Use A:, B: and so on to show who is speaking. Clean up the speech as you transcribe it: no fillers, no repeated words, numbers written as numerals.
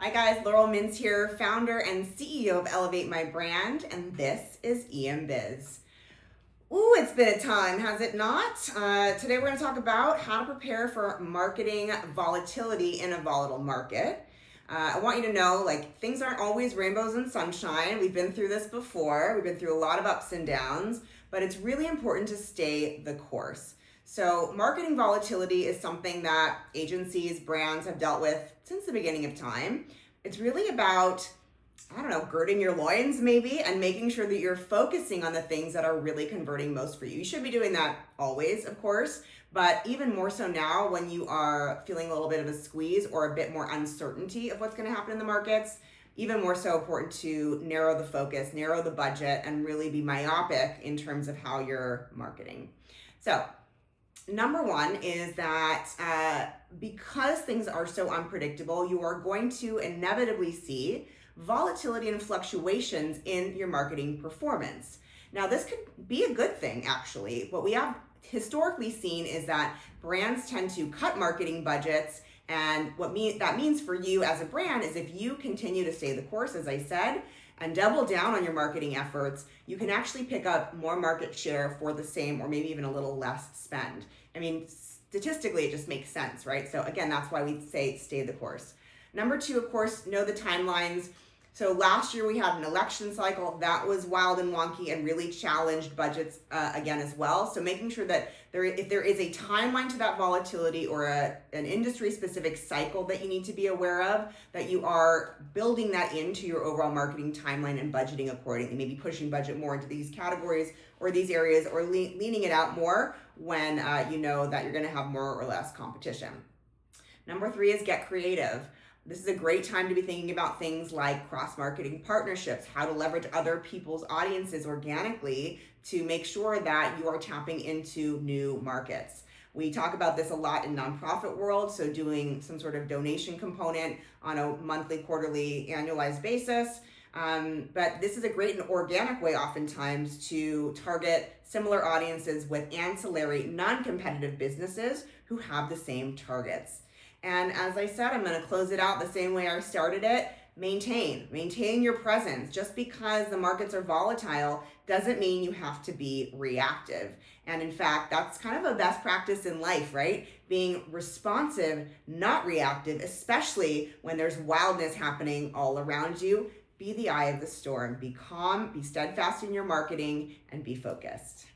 A: Hi guys, Laurel Mintz here, founder and CEO of Elevate My Brand, and this is EMBiz. Ooh, it's been a time, has it not? Today we're going to talk about how to prepare for marketing volatility in a volatile market. I want you to know, things aren't always rainbows and sunshine. We've been through this before. We've been through a lot of ups and downs, but it's really important to stay the course. So marketing volatility is something that agencies, brands have dealt with since the beginning of time. It's really about, girding your loins maybe and making sure that you're focusing on the things that are really converting most for you. You should be doing that always, of course, but even more so now when you are feeling a little bit of a squeeze or a bit more uncertainty of what's going to happen in the markets, even more so important to narrow the focus, narrow the budget, and really be myopic in terms of how you're marketing. So, number one is that because things are so unpredictable, you are going to inevitably see volatility and fluctuations in your marketing performance. Now, this could be a good thing, actually. What we have historically seen is that brands tend to cut marketing budgets, and that means for you as a brand is if you continue to stay the course, as I said, and double down on your marketing efforts, you can actually pick up more market share for the same or maybe even a little less spend. I mean, statistically, it just makes sense, right? So again, that's why we say stay the course. Number two, of course, know the timelines. So last year we had an election cycle that was wild and wonky and really challenged budgets again as well. So making sure that if there is a timeline to that volatility or an industry specific cycle that you need to be aware of, that you are building that into your overall marketing timeline and budgeting accordingly. Maybe pushing budget more into these categories or these areas, or leaning it out more when you know that you're going to have more or less competition. Number three is get creative. This is a great time to be thinking about things like cross-marketing partnerships, how to leverage other people's audiences organically to make sure that you are tapping into new markets. We talk about this a lot in nonprofit world, so doing some sort of donation component on a monthly, quarterly, annualized basis. But this is a great and organic way oftentimes to target similar audiences with ancillary, non-competitive businesses who have the same targets. And as I said, I'm going to close it out the same way I started it. Maintain your presence. Just because the markets are volatile doesn't mean you have to be reactive. And in fact, that's kind of a best practice in life, right? Being responsive, not reactive, especially when there's wildness happening all around you. Be the eye of the storm. Be calm, be steadfast in your marketing, and be focused.